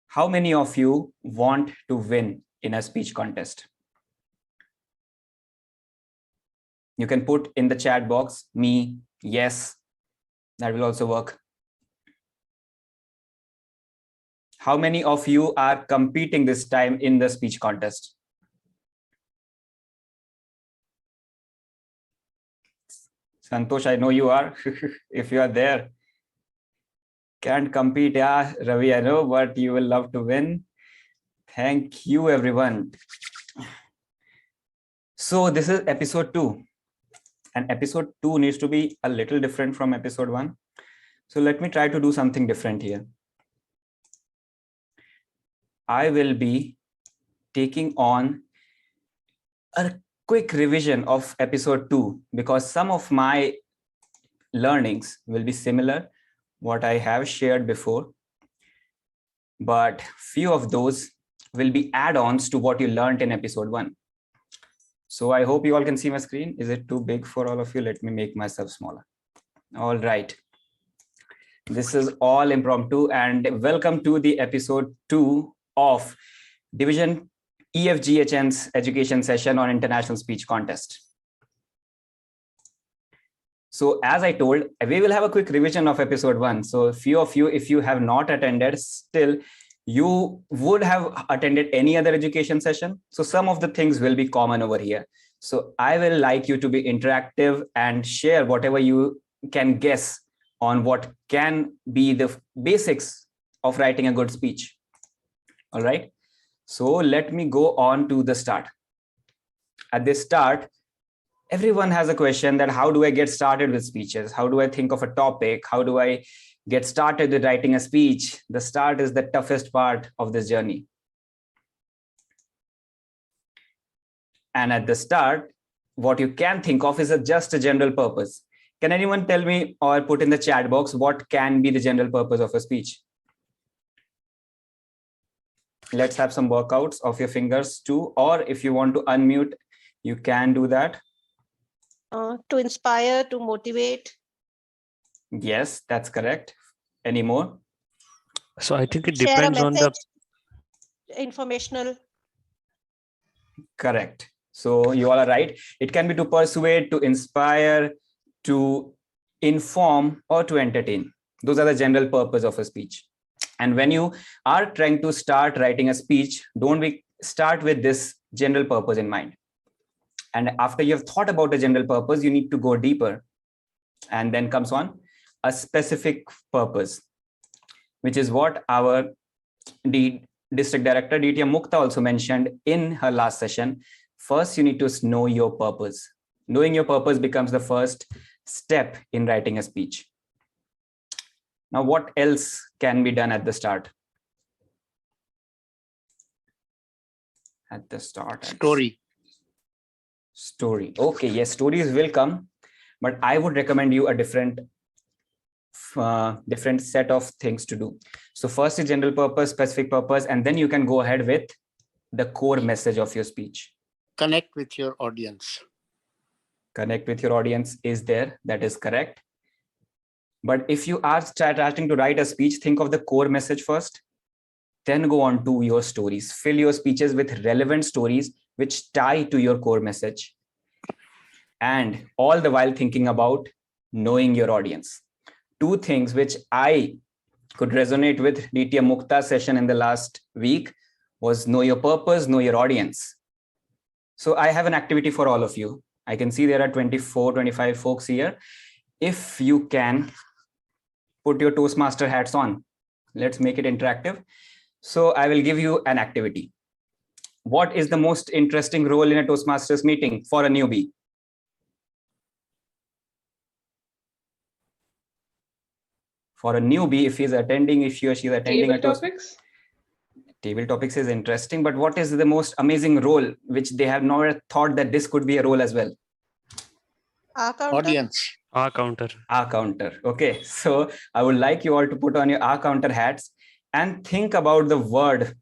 How many of you want to win in a speech contest? You can put in the chat box, me, yes, that will also work. How many of you are competing this time in the speech contest? Santosh, I know you are. If you are there, can't compete, yeah, Ravi, I know, but you will love to win. Thank you, everyone. So this is episode 2, and episode 2 needs to be a little different from episode 1. So let me try to do something different here. I will be taking on a quick revision of episode 2 because some of my learnings will be similar what I have shared before, but few of those will be add-ons to what you learned in episode 1. So I hope you all can see my screen. Is it too big for all of you? Let me make myself smaller. All right. This is all impromptu, and welcome to the episode 2 of Division EFGHN's education session on international speech contest. So as I told, we will have a quick revision of episode 1. So few of you, if you have not attended, still you would have attended any other education session. So some of the things will be common over here. So I will like you to be interactive and share whatever you can guess on what can be the basics of writing a good speech. All right. So let me go on to the start. At the start, everyone has a question that how do I get started with speeches? How do I think of a topic? How do I get started with writing a speech? The start is the toughest part of this journey. And at the start, what you can think of is just a general purpose. Can anyone tell me or put in the chat box what can be the general purpose of a speech? Let's have some workouts of your fingers too, or if you want to unmute, you can do that. To inspire, to motivate. Yes, that's correct. Any more? So I think it Share a depends on the message, informational. Correct. So you all are right. It can be to persuade, to inspire, to inform, or to entertain. Those are the general purpose of a speech. And when you are trying to start writing a speech, don't we start with this general purpose in mind. And after you've thought about the general purpose, you need to go deeper. And then comes on a specific purpose, which is what our District Director DTM Mukta also mentioned in her last session. First, you need to know your purpose. Knowing your purpose becomes the first step in writing a speech. Now, what else can be done at the start? At the start. Story. Story. Okay, yes, stories will come, but I would recommend you a different set of things to do. So first is general purpose, specific purpose, and then you can go ahead with the core message of your speech. Connect with your audience. Connect with your audience is there. That is correct. But if you are starting to write a speech, think of the core message first, then go on to your stories. Fill your speeches with relevant stories which tie to your core message. And all the while thinking about knowing your audience. Two things which I could resonate with DTM Mukta's session in the last week was know your purpose, know your audience. So I have an activity for all of you. I can see there are 24, 25 folks here. If you can put your Toastmaster hats on, let's make it interactive. So I will give you an activity. What is the most interesting role in a Toastmasters meeting for a newbie? For a newbie, if he's attending, if he or she is attending Table topics. Table topics is interesting, but what is the most amazing role which they have never thought that this could be a role as well? Audience. R counter. R counter. Okay, so I would like you all to put on your R counter hats and think about the word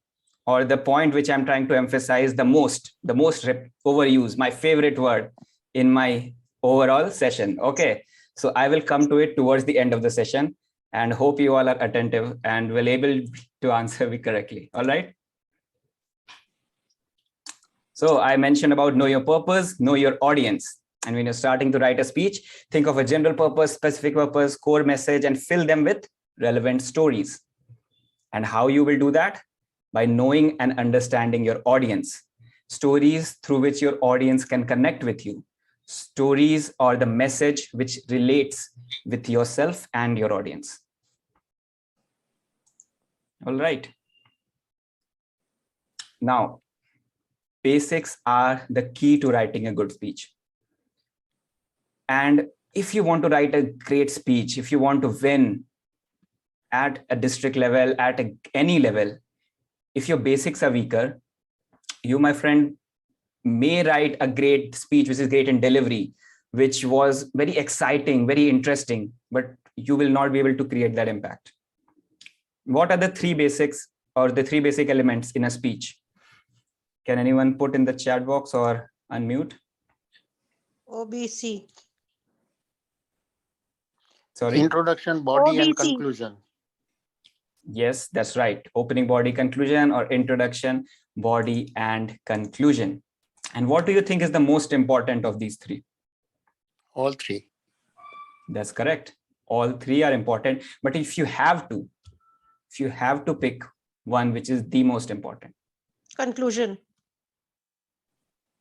or the point which I'm trying to emphasize the most overused, my favorite word in my overall session. Okay, so I will come to it towards the end of the session. and hope you all are attentive and will able to answer me correctly. All right. So I mentioned about know your purpose, know your audience. And when you're starting to write a speech, think of a general purpose, specific purpose, core message, and fill them with relevant stories. And how you will do that? By knowing and understanding your audience. Stories through which your audience can connect with you. Stories or the message which relates with yourself and your audience. All right. Now, basics are the key to writing a good speech. And if you want to write a great speech, if you want to win at a district level, at any level, if your basics are weaker, you, my friend, may write a great speech, which is great in delivery, which was very exciting, very interesting, but you will not be able to create that impact. What are the three basics or the three basic elements in a speech? Can anyone put in the chat box or unmute? OBC. Sorry. Introduction, body, and OBC. conclusion. Yes, that's right. Opening, body, conclusion, or introduction, body, and conclusion. And what do you think is the most important of these three? All three. That's correct. All three are important. But if you have to pick one which is the most important. Conclusion.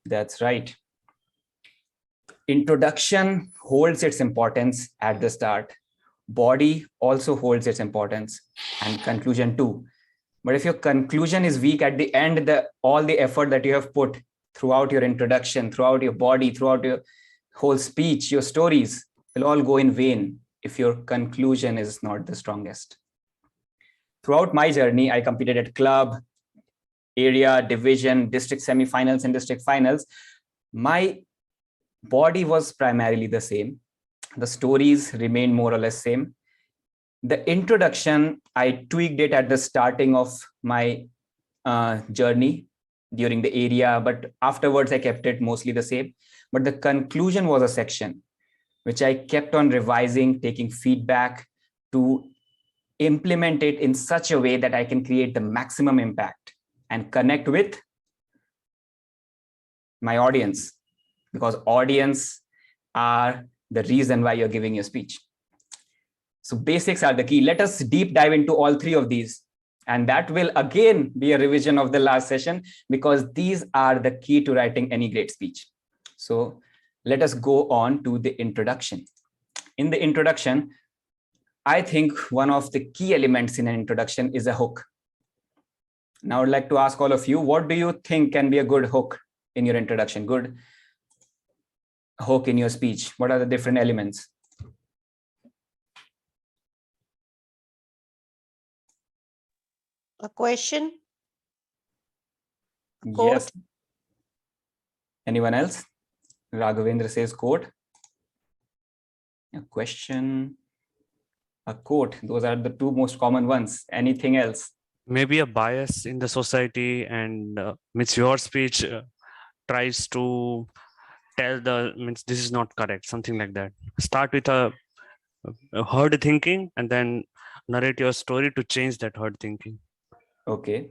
That's right. Introduction holds its importance at the start. Body also holds its importance, and conclusion too. But if your conclusion is weak at the end, all the effort that you have put throughout your introduction, throughout your body, throughout your whole speech, your stories will all go in vain if your conclusion is not the strongest. Throughout my journey, I competed at club, area, division, district semifinals, and district finals. My body was primarily the same. The stories remained more or less same. The introduction, I tweaked it at the starting of my journey during the area, but afterwards I kept it mostly the same. But the conclusion was a section which I kept on revising, taking feedback to implement it in such a way that I can create the maximum impact and connect with my audience, because audience are the reason why you're giving your speech. So basics are the key. Let us deep dive into all three of these. And that will again be a revision of the last session, because these are the key to writing any great speech. So let us go on to the introduction. In the introduction, I think one of the key elements in an introduction is a hook. Now I'd like to ask all of you, what do you think can be a good hook in your introduction? Good hook in your speech. What are the different elements? A question. Quote. Yes. Anyone else? Raghavendra says quote. A question, a quote. Those are the two most common ones. Anything else? Maybe a bias in the society, and means your speech tries to tell means this is not correct, something like that. Start with a herd thinking and then narrate your story to change that herd thinking. Okay.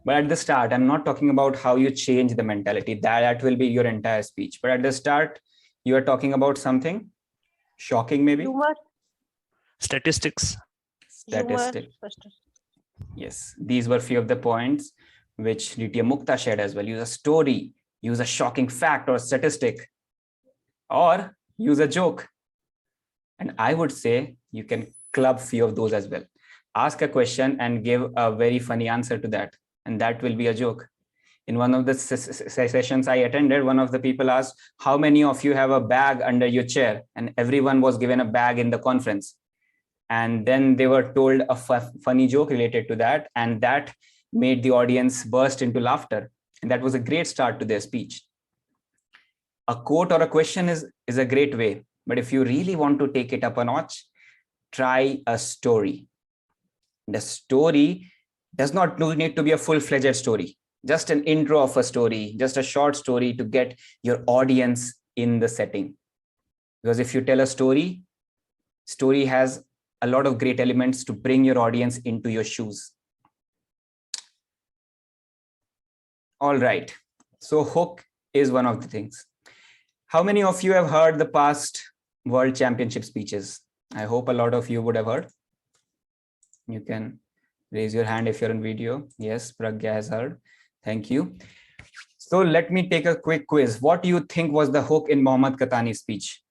But at the start, I'm not talking about how you change the mentality. That will be your entire speech. But at the start, you are talking about something shocking, maybe? Humor. Statistics. Statistic. Humor. Yes, these were few of the points which Nitya Mukta shared as well. Use a story, use a shocking fact or statistic, or use a joke. And I would say you can club few of those as well. Ask a question and give a very funny answer to that, and that will be a joke. In one of the sessions I attended, one of the people asked, how many of you have a bag under your chair? And everyone was given a bag in the conference. And then they were told a funny joke related to that, and that made the audience burst into laughter. And that was a great start to their speech. A quote or a question is a great way. But if you really want to take it up a notch, try a story. The story does not need to be a full-fledged story. Just an intro of a story, just a short story to get your audience in the setting. Because if you tell a story has a lot of great elements to bring your audience into your shoes. All right. So hook is one of the things. How many of you have heard the past World Championship speeches? I hope a lot of you would have heard. You can raise your hand if you're on video. Yes, Pragya has heard. Thank you. So let me take a quick quiz. What do you think was the hook in Mohammad Katani's speech?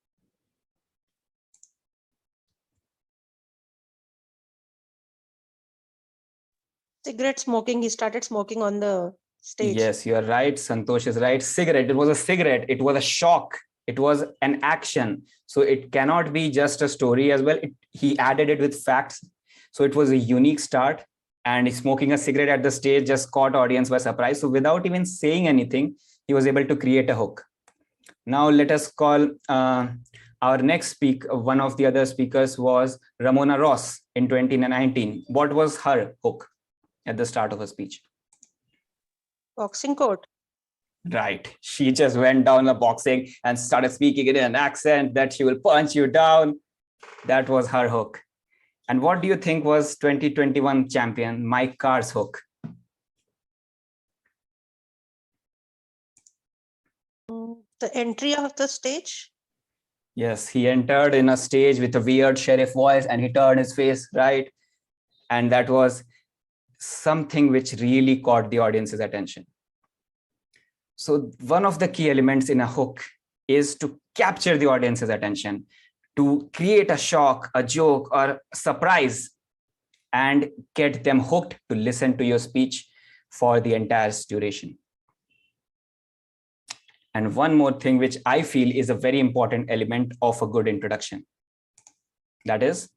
Cigarette smoking. He started smoking on the stage. Yes, you are right. Santosh is right. Cigarette. It was a cigarette. It was a shock. It was an action. So it cannot be just a story as well. He added it with facts. So it was a unique start. And smoking a cigarette at the stage just caught audience by surprise. So without even saying anything, he was able to create a hook. Now let us call our next speaker. One of the other speakers was Ramona Ross in 2019. What was her hook at the start of her speech? Boxing court. Right. She just went down the boxing and started speaking in an accent that she will punch you down. That was her hook. And what do you think was 2021 champion Mike Carr's hook? The entry of the stage. Yes, he entered in a stage with a weird sheriff voice and he turned his face, right? And that was something which really caught the audience's attention. So one of the key elements in a hook is to capture the audience's attention, to create a shock, a joke, or a surprise, and get them hooked to listen to your speech for the entire duration. And one more thing which I feel is a very important element of a good introduction, that is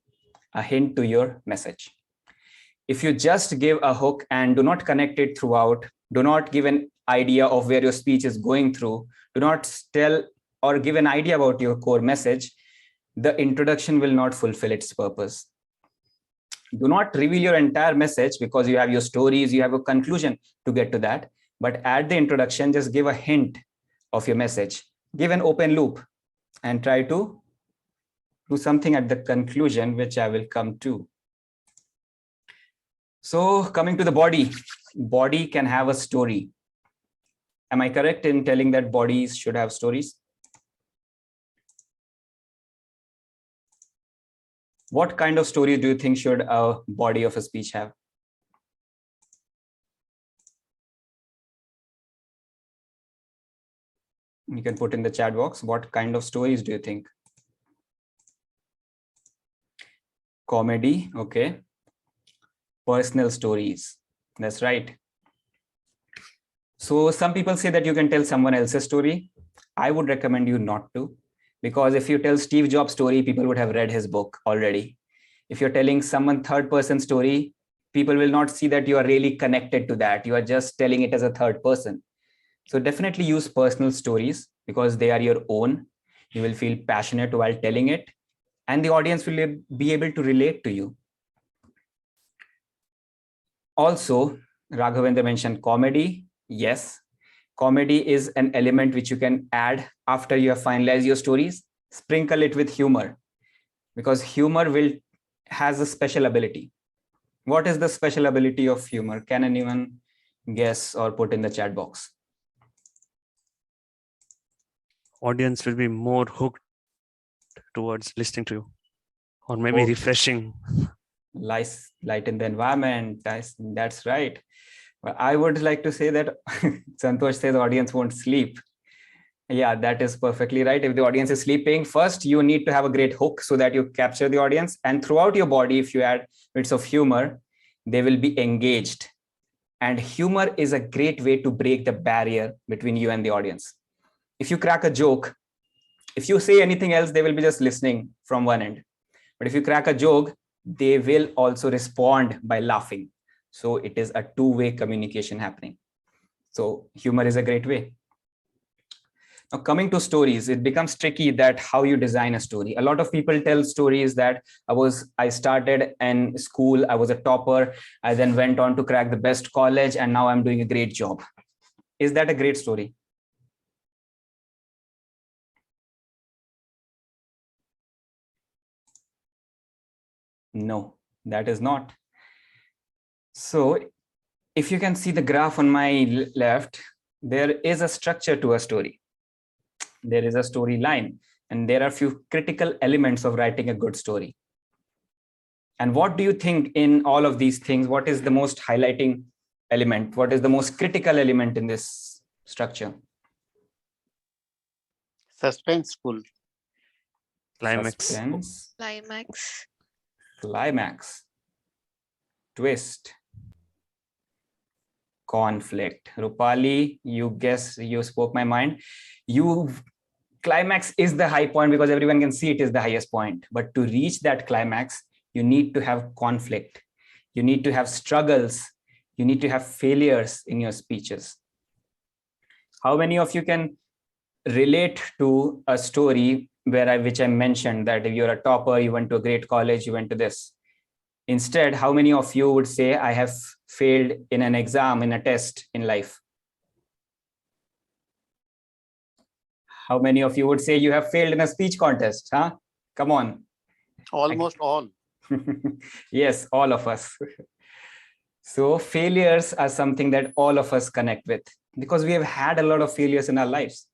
a hint to your message. If you just give a hook and do not connect it throughout, do not give an idea of where your speech is going through, do not tell or give an idea about your core message, the introduction will not fulfill its purpose. Do not reveal your entire message because you have your stories, you have a conclusion to get to that. But at the introduction, just give a hint of your message. Give an open loop and try to do something at the conclusion, which I will come to. So coming to the body can have a story. Am I correct in telling that bodies should have stories? What kind of story do you think should a body of a speech have? You can put in the chat box. What kind of stories do you think? Comedy, okay. Personal stories, that's right. So some people say that you can tell someone else's story. I would recommend you not to, because if you tell Steve Jobs' story, people would have read his book already. If you're telling someone third person story, people will not see that you are really connected to that. You are just telling it as a third person. So definitely use personal stories because they are your own. You will feel passionate while telling it, and the audience will be able to relate to you. Also, Raghavendra mentioned comedy. Yes, comedy is an element which you can add after you have finalized your stories. Sprinkle it with humor, because humor has a special ability. What is the special ability of humor? Can anyone guess or put in the chat box? Audience will be more hooked towards listening to you, or maybe refreshing. Lighten the environment. That's right. Well, I would like to say that Santosh says the audience won't sleep. Yeah, that is perfectly right. If the audience is sleeping, first you need to have a great hook so that you capture the audience, and throughout your body, if you add bits of humor, they will be engaged. And humor is a great way to break the barrier between you and the audience. If you crack a joke, if you say anything else, they will be just listening from one end. But if you crack a joke, they will also respond by laughing. So it is a two-way communication happening. So humor is a great way. Now coming to stories, it becomes tricky that how you design a story. A lot of people tell stories that I started in school, I was a topper, I then went on to crack the best college, and now I'm doing a great job. Is that a great story? No, that is not. So if you can see the graph on my left, there is a structure to a story. There is a storyline, and there are few critical elements of writing a good story. And what do you think in all of these things? What is the most highlighting element? What is the most critical element in this structure? Suspenseful. Climax. Suspense, Climax. climax, twist, conflict. Rupali, you spoke my mind. Climax is the high point because everyone can see it is the highest point. But to reach that climax, you need to have conflict. You need to have struggles. You need to have failures in your speeches. How many of you can relate to a story which I mentioned that if you're a topper, you went to a great college, you went to this. Instead, how many of you would say, I have failed in an exam, in a test in life? How many of you would say you have failed in a speech contest? Huh? Come on. Almost all. Yes, all of us. So failures are something that all of us connect with because we have had a lot of failures in our lives.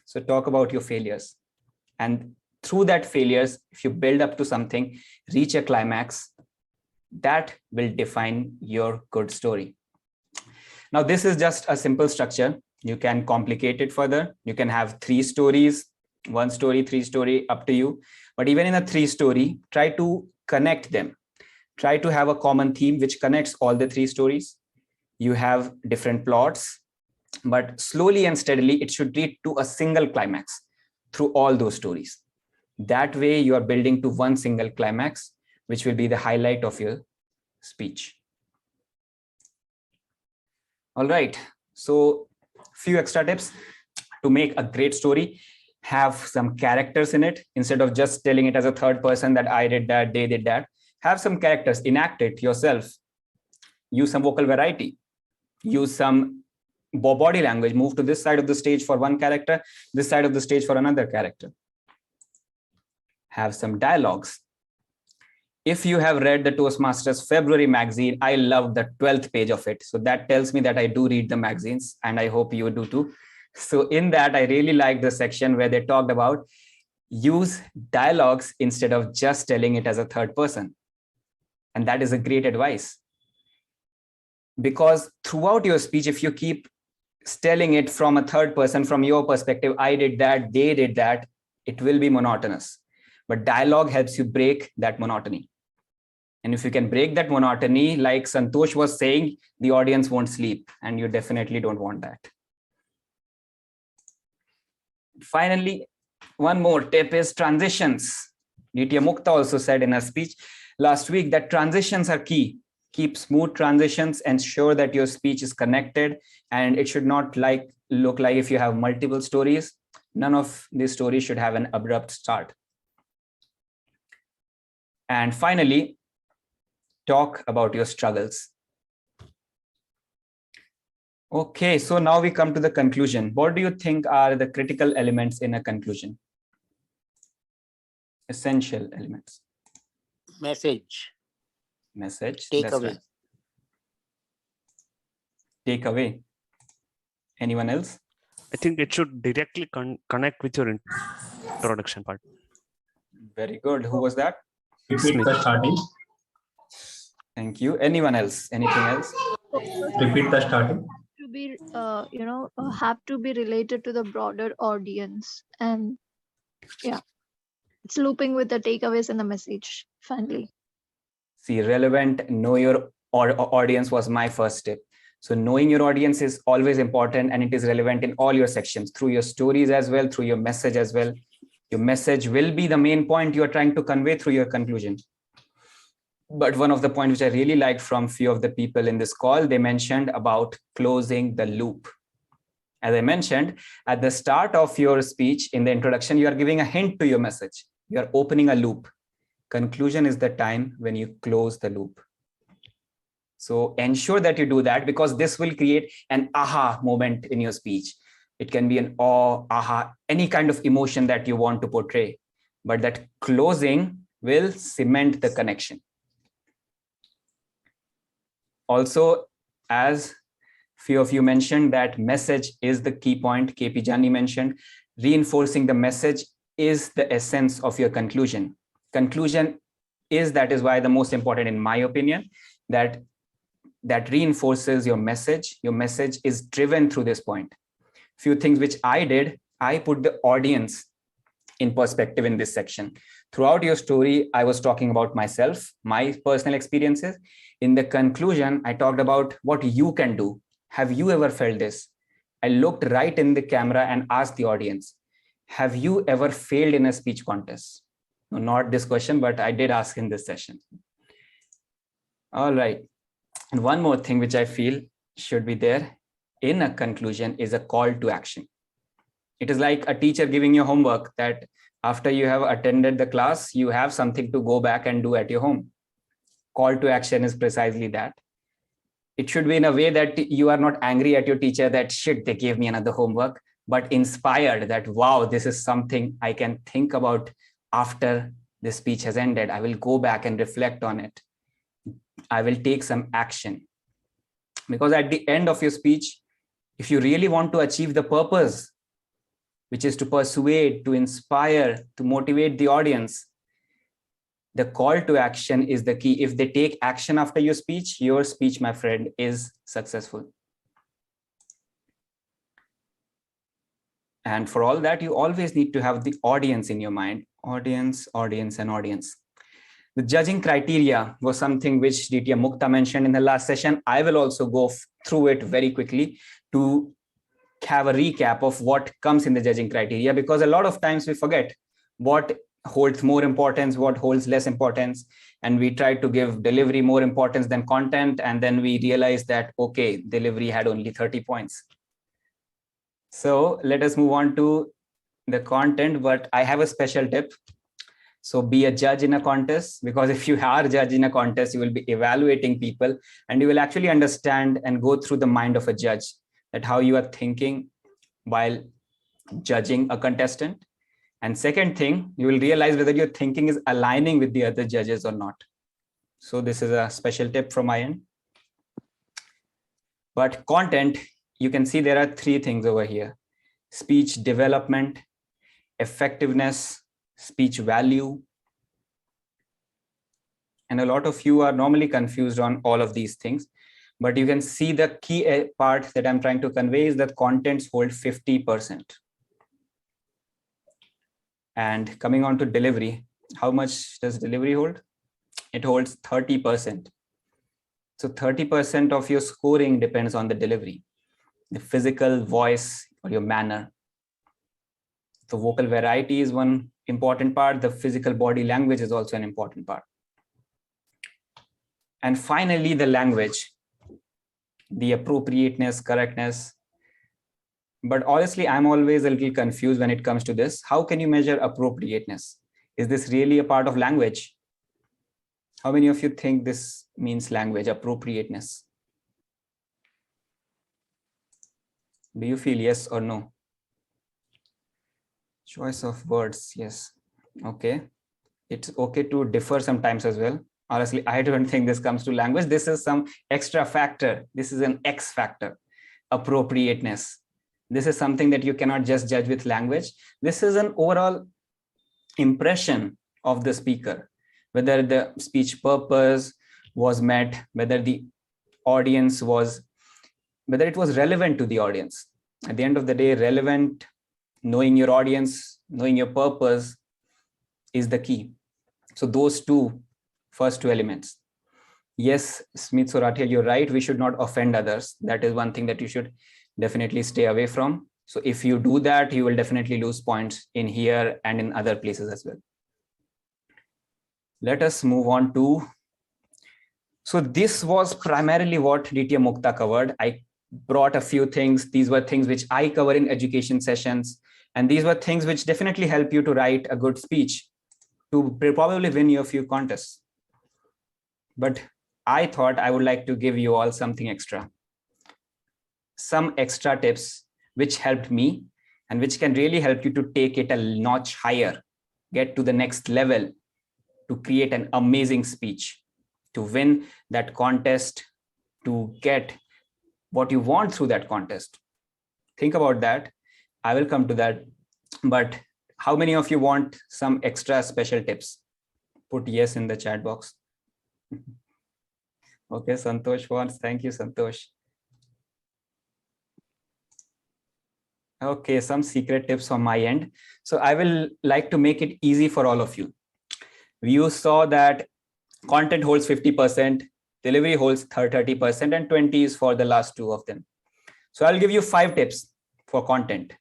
So talk about your failures. And through that failures, if you build up to something, reach a climax, that will define your good story. Now, this is just a simple structure. You can complicate it further. You can have 3 stories, 1 story, 3 story, up to you. But even in a 3 story, try to connect them. Try to have a common theme which connects all the 3 stories. You have different plots, but slowly and steadily, it should lead to a single climax through all those stories. That way, you are building to one single climax, which will be the highlight of your speech. All right. So few extra tips to make a great story. Have some characters in it instead of just telling it as a third person that I did that, they did that. Have some characters, enact it yourself. Use some vocal variety. Use some body language. Move to this side of the stage for one character, this side of the stage for another character. Have some dialogues. If you have read the Toastmasters February magazine, I love the 12th page of it. So that tells me that I do read the magazines, and I hope you do too. So in that, I really like the section where they talked about use dialogues instead of just telling it as a third person. And that is a great advice. Because throughout your speech, if you keep telling it from a third person, from your perspective, I did that, they did that, it will be monotonous. But dialogue helps you break that monotony. And if you can break that monotony, like Santosh was saying, the audience won't sleep, and you definitely don't want that. Finally, one more tip is transitions. Nitya Mukta also said in her speech last week that transitions are key. Keep smooth transitions, ensure that your speech is connected, and it should not look like if you have multiple stories, none of these stories should have an abrupt start. And finally, talk about your struggles. Okay, so now we come to the conclusion. What do you think are the critical elements in a conclusion? Essential elements. Message. Message. Take that's away. right. Take away. Anyone else? I think it should directly connect with your introduction part. Very good. Who was that? Repeat the starting. Thank you. Anyone else? Anything else? Repeat the starting. To be have to be related to the broader audience, and yeah, it's looping with the takeaways and the message finally. See, relevant, know your audience was my first tip. So knowing your audience is always important, and it is relevant in all your sections, through your stories as well, through your message as well. Your message will be the main point you're trying to convey through your conclusion. But one of the points which I really liked from few of the people in this call, they mentioned about closing the loop. As I mentioned, at the start of your speech, in the introduction, you are giving a hint to your message. You are opening a loop. Conclusion is the time when you close the loop. So ensure that you do that, because this will create an aha moment in your speech. It can be an awe, aha, any kind of emotion that you want to portray. But that closing will cement the connection. Also, as few of you mentioned, that message is the key point. KP Jani mentioned, reinforcing the message is the essence of your conclusion. Conclusion that is why the most important, in my opinion, that reinforces your message. Your message is driven through this point. Few things which I did, I put the audience in perspective in this section. Throughout your story, I was talking about myself, my personal experiences. In the conclusion, I talked about what you can do. Have you ever felt this? I looked right in the camera and asked the audience, have you ever failed in a speech contest? No, not this question, but I did ask in this session. All right. And one more thing which I feel should be there in a conclusion is a call to action. It is like a teacher giving you homework that after you have attended the class, you have something to go back and do at your home. Call to action is precisely that. It should be in a way that you are not angry at your teacher that shit, they gave me another homework, but inspired that, wow, this is something I can think about after the speech has ended. I will go back and reflect on it. I will take some action. Because at the end of your speech, if you really want to achieve the purpose, which is to persuade, to inspire, to motivate the audience, the call to action is the key. If they take action after your speech, my friend, is successful. And for all that, you always need to have the audience in your mind. Audience, audience, and audience. The judging criteria was something which DTM Mukta mentioned in the last session. I will also go through it very quickly to have a recap of what comes in the judging criteria, because a lot of times we forget what holds more importance, what holds less importance, and we try to give delivery more importance than content, and then we realize that, okay, delivery had only 30 points. So let us move on to the content, but I have a special tip. So be a judge in a contest, because if you are a judge in a contest, you will be evaluating people and you will actually understand and go through the mind of a judge, that how you are thinking while judging a contestant. And second thing, you will realize whether your thinking is aligning with the other judges or not. So this is a special tip from my end. But content, you can see there are three things over here: speech development, effectiveness, speech value. And a lot of you are normally confused on all of these things, but you can see the key part that I'm trying to convey is that contents hold 50%. And coming on to delivery, how much does delivery hold? It holds 30%. So 30% of your scoring depends on the delivery, the physical voice or your manner. The vocal variety is one important part. The physical body language is also an important part. And finally, the language, the appropriateness, correctness. But honestly, I'm always a little confused when it comes to this. How can you measure appropriateness? Is this really a part of language? How many of you think this means language, appropriateness? Do you feel yes or no? Choice of words, yes. Okay. It's okay to differ sometimes as well. Honestly, I don't think this comes to language. This is some extra factor. This is an X factor, appropriateness. This is something that you cannot just judge with language. This is an overall impression of the speaker, whether the speech purpose was met, whether the audience was, whether it was relevant to the audience. At the end of the day, relevant, knowing your audience, knowing your purpose is the key. So those first two elements. Yes, Smith Soratia, you're right. We should not offend others. That is one thing that you should definitely stay away from. So if you do that, you will definitely lose points in here and in other places as well. Let us move on to, so this was primarily what DTM Mukta covered. I brought a few things. These were things which I cover in education sessions. And these were things which definitely help you to write a good speech to probably win you a few contests. But I thought I would like to give you all something extra. Some extra tips which helped me and which can really help you to take it a notch higher, get to the next level, to create an amazing speech, to win that contest, to get what you want through that contest. Think about that. I will come to that. But how many of you want some extra special tips? Put yes in the chat box. Okay, Santosh wants. Thank you, Santosh. Okay, some secret tips from my end. So I will like to make it easy for all of you. You saw that content holds 50%, delivery holds 30%, and 20 is for the last two of them. So I'll give you 5 tips for content,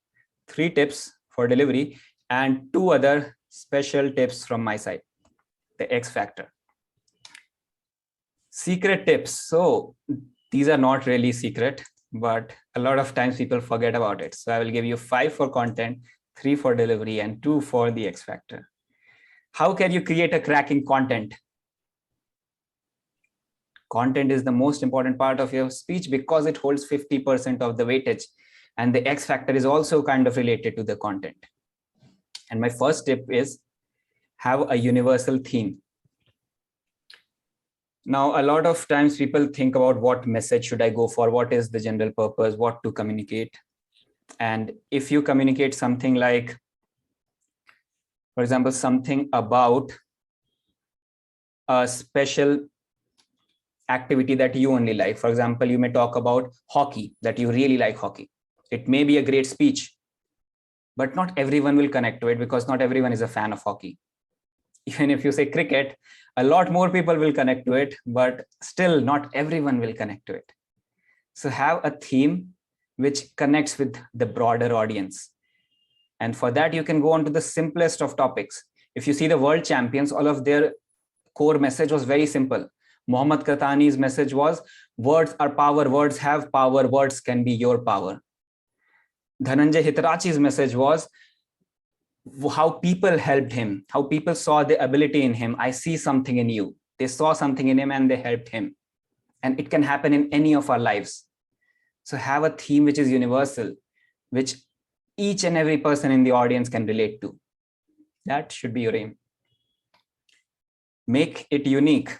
3 tips for delivery, and 2 other special tips from my side, the X factor. Secret tips. So these are not really secret, but a lot of times people forget about it. So I will give you 5 for content, 3 for delivery, and 2 for the X factor. How can you create a cracking content? Content is the most important part of your speech because it holds 50% of the weightage. And the X factor is also kind of related to the content. And my first tip is have a universal theme. Now, a lot of times people think about what message should I go for? What is the general purpose? What to communicate? And if you communicate something like, for example, something about a special activity that you only like. For example, you may talk about hockey, that you really like hockey. It may be a great speech, but not everyone will connect to it because not everyone is a fan of hockey. Even if you say cricket, a lot more people will connect to it, but still not everyone will connect to it. So have a theme which connects with the broader audience. And for that, you can go on to the simplest of topics. If you see the world champions, all of their core message was very simple. Mohammad Katani's message was, words are power, words have power, words can be your power. Dhananjay Hitarachi's message was how people helped him, how people saw the ability in him. I see something in you. They saw something in him and they helped him. And it can happen in any of our lives. So have a theme which is universal, which each and every person in the audience can relate to. That should be your aim. Make it unique.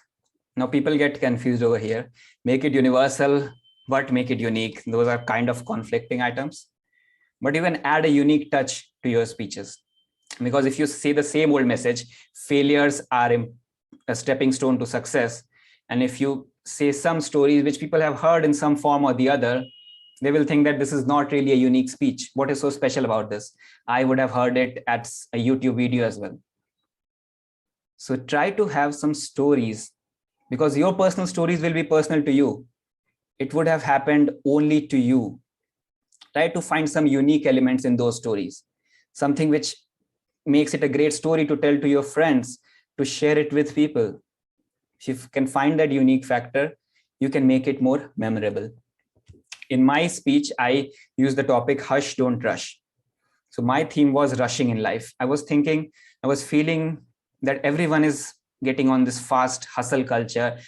Now people get confused over here. Make it universal, but make it unique. Those are kind of conflicting items. But you can add a unique touch to your speeches. Because if you say the same old message, failures are a stepping stone to success. And if you say some stories which people have heard in some form or the other, they will think that this is not really a unique speech. What is so special about this? I would have heard it at a YouTube video as well. So try to have some stories, because your personal stories will be personal to you. It would have happened only to you. Try to find some unique elements in those stories, something which makes it a great story to tell to your friends, to share it with people. If you can find that unique factor, you can make it more memorable. In my speech, I use the topic, hush, don't rush. So my theme was rushing in life. I was feeling that everyone is getting on this fast hustle culture,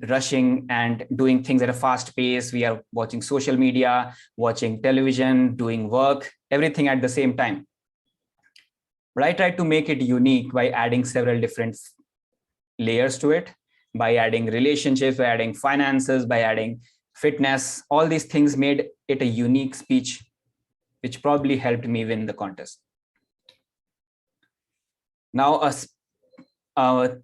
rushing and doing things at a fast pace. We are watching social media, watching television, doing work, everything at the same time. But I tried to make it unique by adding several different layers to it, by adding relationships, by adding finances, by adding fitness. All these things made it a unique speech, which probably helped me win the contest. Now, a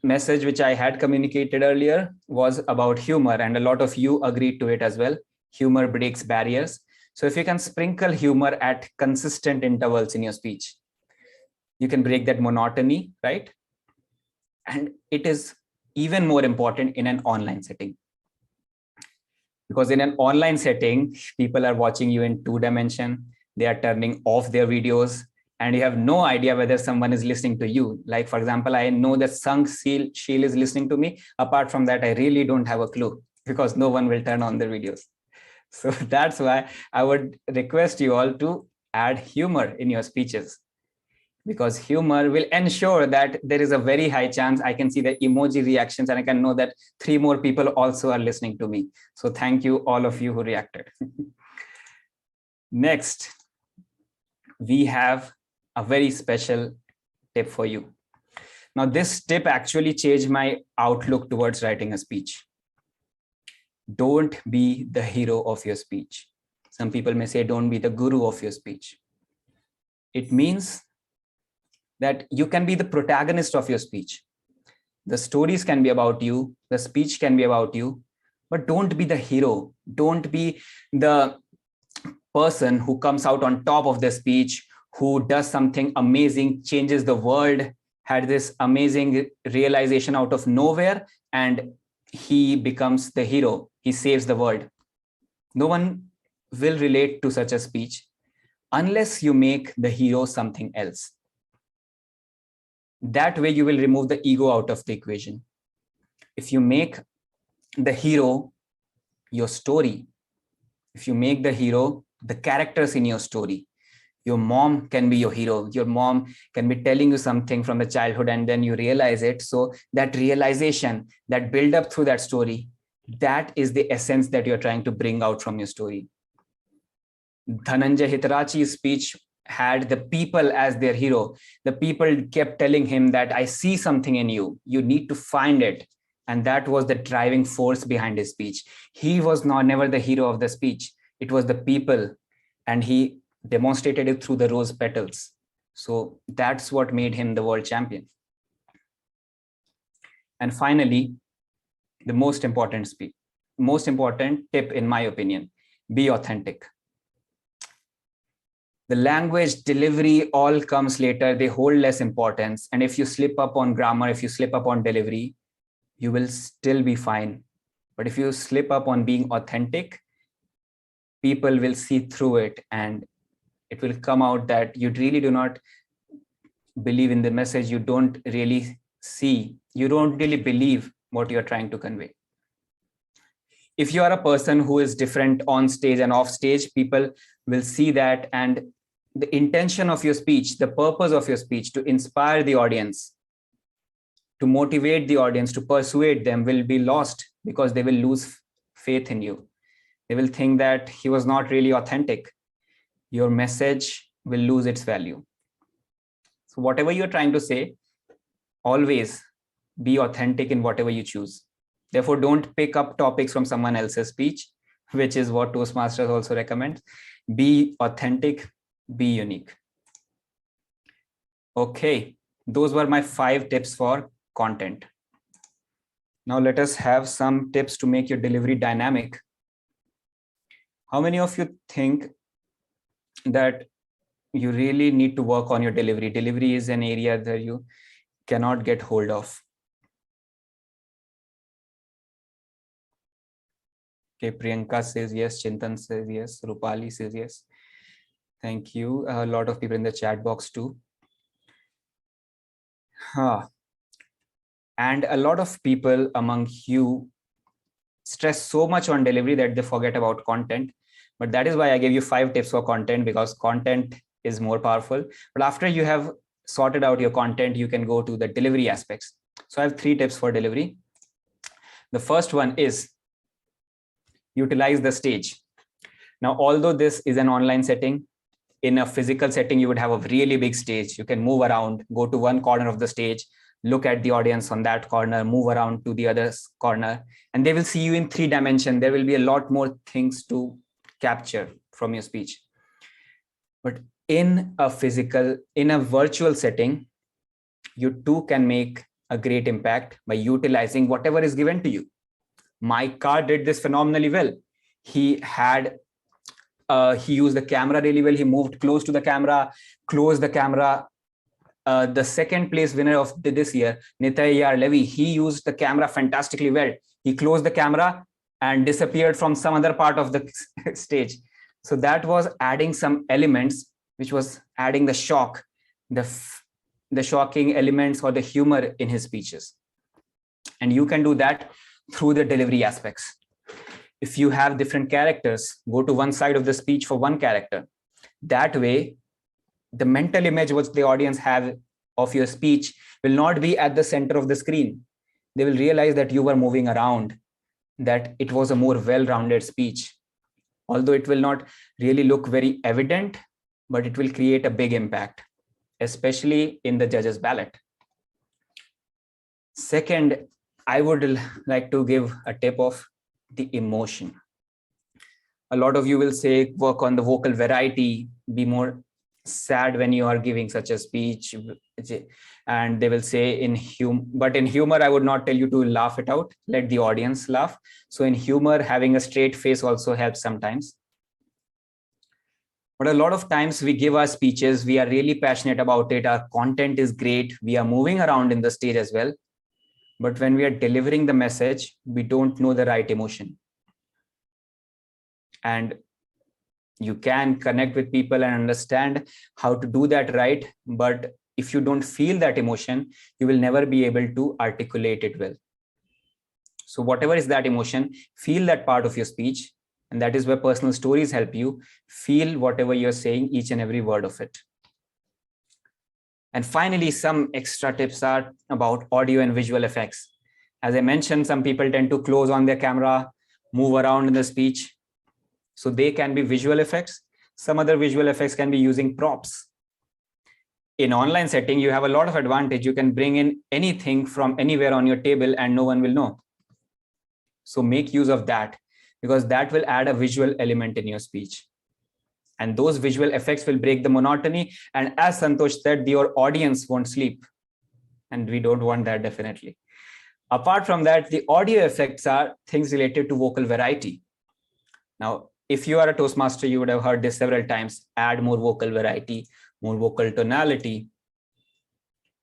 message which I had communicated earlier was about humor, and a lot of you agreed to it as well. Humor breaks barriers. So if you can sprinkle humor at consistent intervals in your speech, you can break that monotony, right? And it is even more important in an online setting. Because in an online setting, people are watching you in 2 dimensions. They are turning off their videos, and you have no idea whether someone is listening to you. Like, for example, I know that Sang Sheel is listening to me. Apart from that, I really don't have a clue, because no one will turn on their videos. So that's why I would request you all to add humor in your speeches, because humor will ensure that there is a very high chance I can see the emoji reactions and I can know that 3 more people also are listening to me. So thank you, all of you who reacted. Next, we have a very special tip for you. Now, this tip actually changed my outlook towards writing a speech. Don't be the hero of your speech. Some people may say, don't be the guru of your speech. It means that you can be the protagonist of your speech. The stories can be about you, the speech can be about you, but don't be the hero. Don't be the person who comes out on top of the speech, who does something amazing, changes the world, had this amazing realization out of nowhere, and he becomes the hero. He saves the world. No one will relate to such a speech unless you make the hero something else. That way you will remove the ego out of the equation. If you make the hero your story, if you make the hero the characters in your story, your mom can be your hero. Your mom can be telling you something from the childhood and then you realize it. So that realization, that build up through that story, that is the essence that you're trying to bring out from your story. Dhananjay Hitarachi's speech had the people as their hero. The people kept telling him that I see something in you. You need to find it. And that was the driving force behind his speech. He was never the hero of the speech. It was the people. And he demonstrated it through the rose petals. So that's what made him the world champion. And finally, the most important tip, in my opinion, be authentic. The language, delivery, all comes later. They hold less importance. And if you slip up on grammar, if you slip up on delivery, you will still be fine. But if you slip up on being authentic, people will see through it and it will come out that you really do not believe in the message. You don't really see, you don't really believe what you're trying to convey. If you are a person who is different on stage and off stage, people will see that, and the intention of your speech, the purpose of your speech to inspire the audience, to motivate the audience, to persuade them will be lost because they will lose faith in you. They will think that he was not really authentic. Your message will lose its value. So whatever you're trying to say, always be authentic in whatever you choose. Therefore, don't pick up topics from someone else's speech, which is what Toastmasters also recommends. Be authentic, be unique. Okay, those were my 5 tips for content. Now let us have some tips to make your delivery dynamic. How many of you think that you really need to work on your delivery? Delivery is an area that you cannot get hold of. Okay, Priyanka says yes, Chintan says yes, Rupali says yes. Thank you. A lot of people in the chat box too. And a lot of people among you stress so much on delivery that they forget about content. But that is why I gave you 5 tips for content, because content is more powerful. But after you have sorted out your content, you can go to the delivery aspects. So I have 3 tips for delivery. The first one is utilize the stage. Now, although this is an online setting, in a physical setting, you would have a really big stage. You can move around, go to one corner of the stage, look at the audience on that corner, move around to the other corner, and they will see you in 3 dimensions. There will be a lot more things to capture from your speech. But in a virtual setting, you too can make a great impact by utilizing whatever is given to you. Mike Carr did this phenomenally well. He used the camera really well. He moved close to the camera, closed the camera. The second place winner of this year, Nitai Levy, he used the camera fantastically well. He closed the camera and disappeared from some other part of the stage. So that was adding some elements, which was adding the shock, the shocking elements or the humor in his speeches. And you can do that through the delivery aspects. If you have different characters, go to one side of the speech for one character. That way, the mental image which the audience have of your speech will not be at the center of the screen. They will realize that you were moving around, that it was a more well-rounded speech. Although it will not really look very evident, but it will create a big impact, especially in the judges' ballot. Second, I would like to give a tip of the emotion. A lot of you will say, work on the vocal variety, be more sad when you are giving such a speech. And they will say in humor, I would not tell you to laugh it out, let the audience laugh. So in humor, having a straight face also helps sometimes. But a lot of times we give our speeches, we are really passionate about it, our content is great, we are moving around in the stage as well. But when we are delivering the message, we don't know the right emotion. And you can connect with people and understand how to do that right. But if you don't feel that emotion, you will never be able to articulate it well. So whatever is that emotion, feel that part of your speech. And that is where personal stories help you feel whatever you're saying, each and every word of it. And finally, some extra tips are about audio and visual effects. As I mentioned, some people tend to close on their camera, move around in the speech. So they can be visual effects. Some other visual effects can be using props. In online setting, you have a lot of advantage. You can bring in anything from anywhere on your table and no one will know. So make use of that, because that will add a visual element in your speech. And those visual effects will break the monotony. And as Santosh said, your audience won't sleep. And we don't want that, definitely. Apart from that, the audio effects are things related to vocal variety. Now, if you are a Toastmaster, you would have heard this several times, add more vocal variety, more vocal tonality.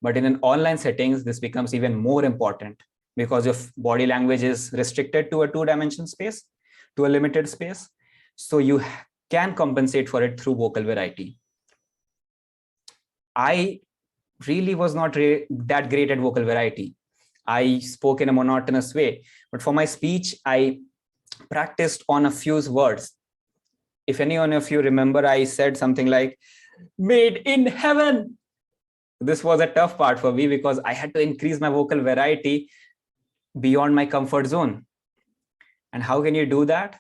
But in an online settings, this becomes even more important because your body language is restricted to a two-dimensional space, to a limited space. So you can compensate for it through vocal variety. I really was not that great at vocal variety. I spoke in a monotonous way, but for my speech, I practiced on a few words. If any one of you remember, I said something like, made in heaven. This was a tough part for me because I had to increase my vocal variety beyond my comfort zone. And how can you do that?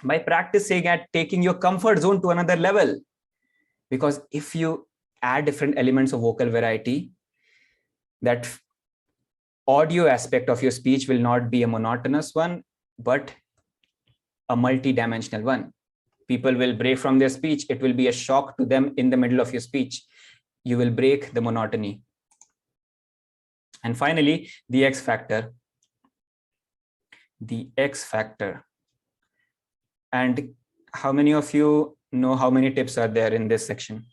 By practicing at taking your comfort zone to another level. Because if you add different elements of vocal variety, that audio aspect of your speech will not be a monotonous one, but a multi-dimensional one. People will break from their speech. It will be a shock to them in the middle of your speech. You will break the monotony. And finally, the X factor. The X factor. And how many of you know how many tips are there in this section?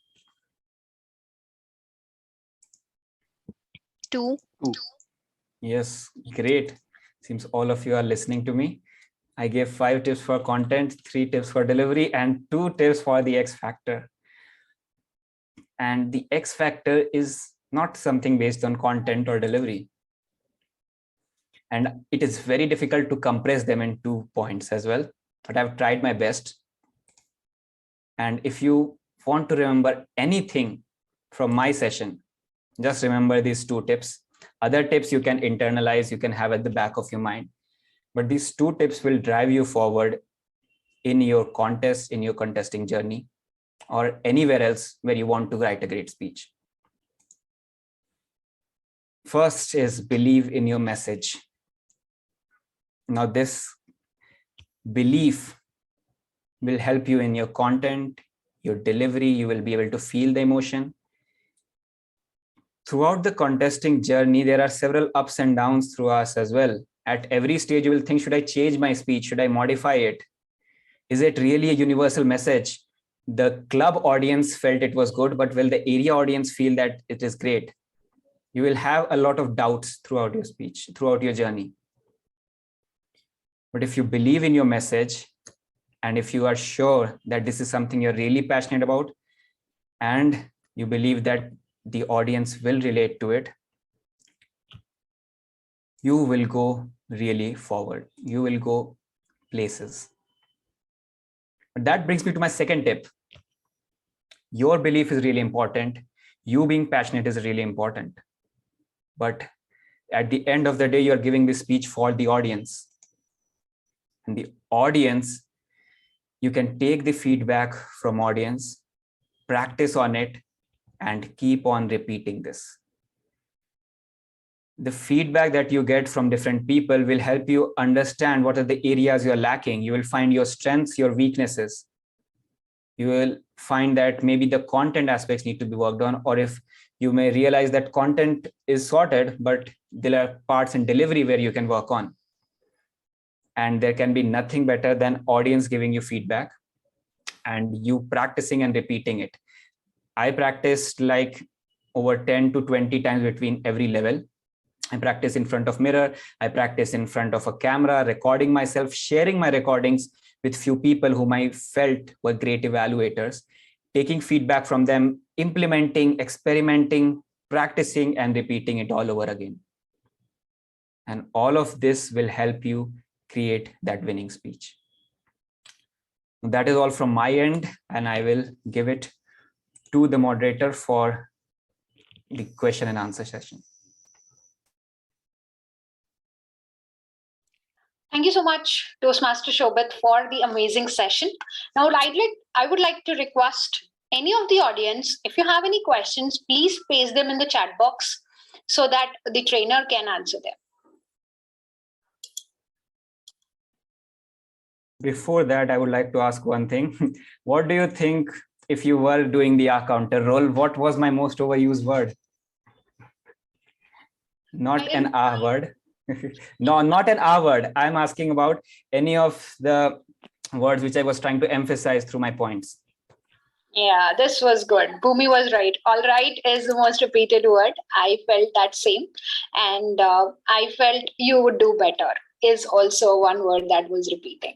2. Yes, great. Seems all of you are listening to me. I gave 5 tips for content, 3 tips for delivery, and 2 tips for the X factor. And the X factor is not something based on content or delivery. And it is very difficult to compress them in 2 points as well, but I've tried my best. And if you want to remember anything from my session, just remember these 2 tips. Other tips you can internalize, you can have at the back of your mind. But these 2 tips will drive you forward in your contest, in your contesting journey, or anywhere else where you want to write a great speech. First is believe in your message. Now, this belief will help you in your content, your delivery. You will be able to feel the emotion. Throughout the contesting journey, there are several ups and downs through us as well. At every stage, you will think, should I change my speech? Should I modify it? Is it really a universal message? The club audience felt it was good, but will the area audience feel that it is great? You will have a lot of doubts throughout your speech, throughout your journey. But if you believe in your message, and if you are sure that this is something you're really passionate about, and you believe that the audience will relate to it, you will go really forward. You will go places. But that brings me to my second tip. Your belief is really important. You being passionate is really important. But at the end of the day, you're giving this speech for the audience. And the audience, you can take the feedback from audience, practice on it, and keep on repeating this. the feedback that you get from different people will help you understand what are the areas you're lacking. You will find your strengths, your weaknesses. You will find that maybe the content aspects need to be worked on, or if you may realize that content is sorted, but there are parts in delivery where you can work on. And there can be nothing better than audience giving you feedback and you practicing and repeating it. I practiced like over 10 to 20 times between every level. I practice in front of mirror. I practice in front of a camera, recording myself, sharing my recordings with few people whom I felt were great evaluators, taking feedback from them, implementing, experimenting, practicing, and repeating it all over again. And all of this will help you create that winning speech. That is all from my end, and I will give it to the moderator for the question and answer session. Thank you so much, Toastmaster Shobhit, for the amazing session. Now, I would like to request any of the audience, if you have any questions, please paste them in the chat box so that the trainer can answer them. Before that, I would like to ask one thing. What do you think, if you were doing the counter role, what was my most overused word? Not an A word. No, not an A word. I'm asking about any of the words which I was trying to emphasize through my points. Yeah, this was good. Bhumi was right. All right is the most repeated word. I felt that same. And I felt you would do better is also one word that was repeating.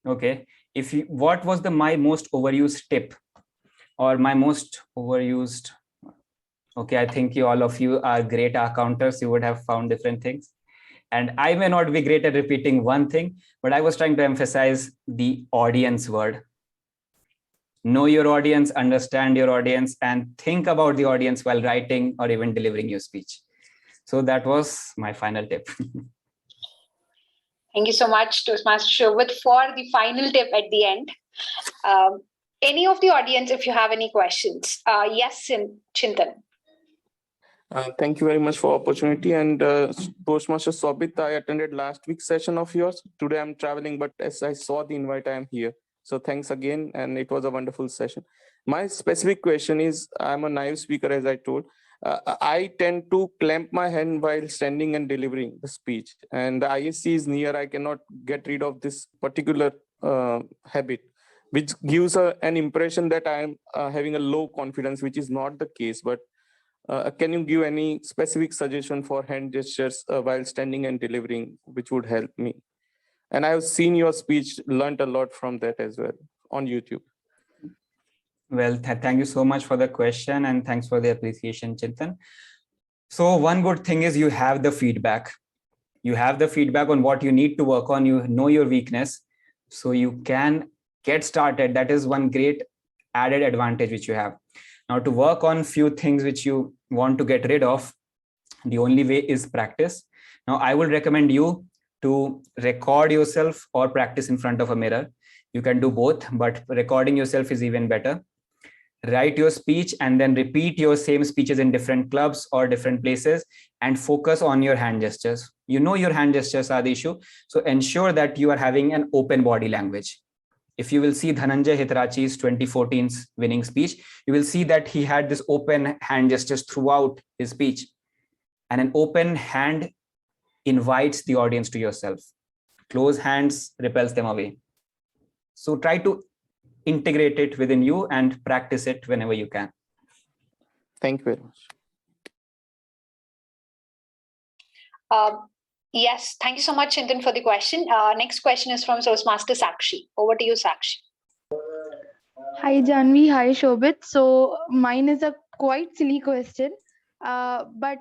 Okay. What was my most overused tip or my most overused? Okay, I think all of you are great counters. You would have found different things. And I may not be great at repeating one thing, but I was trying to emphasize the audience word. Know your audience, understand your audience, and think about the audience while writing or even delivering your speech. So that was my final tip. Thank you so much, Toastmaster Shobhit, for the final tip at the end. Any of the audience, if you have any questions. Yes, Chintan. Thank you very much for opportunity. And Toastmaster Shobhit, I attended last week's session of yours. Today I'm traveling, but as I saw the invite, I am here. So thanks again. And it was a wonderful session. My specific question is, I'm a naive speaker, as I told. I tend to clamp my hand while standing and delivering the speech. And the ISC is near. I cannot get rid of this particular habit, which gives an impression that I'm having a low confidence, which is not the case. But can you give any specific suggestion for hand gestures while standing and delivering, which would help me? And I've seen your speech, learned a lot from that as well on YouTube. Well, thank you so much for the question, and thanks for the appreciation, Chintan. So one good thing is you have the feedback. You have the feedback on what you need to work on. You know your weakness, so you can get started. That is one great added advantage which you have. Now, to work on few things which you want to get rid of, the only way is practice. Now, I will recommend you to record yourself or practice in front of a mirror. You can do both, but recording yourself is even better. Write your speech and then repeat your same speeches in different clubs or different places and focus on your hand gestures. You know your hand gestures are the issue. So ensure that you are having an open body language. If you will see Dhananjay Hitarachi's 2014's winning speech, you will see that he had this open hand gestures throughout his speech. And an open hand invites the audience to yourself. Closed hands repels them away. So try to integrate it within you and practice it whenever you can. Thank you very much. Yes, thank you so much, Chintan, for the question. Next question is from Toastmaster Sakshi. Over to you, Sakshi. Hi, Janvi. Hi, Shobhit. So mine is a quite silly question. But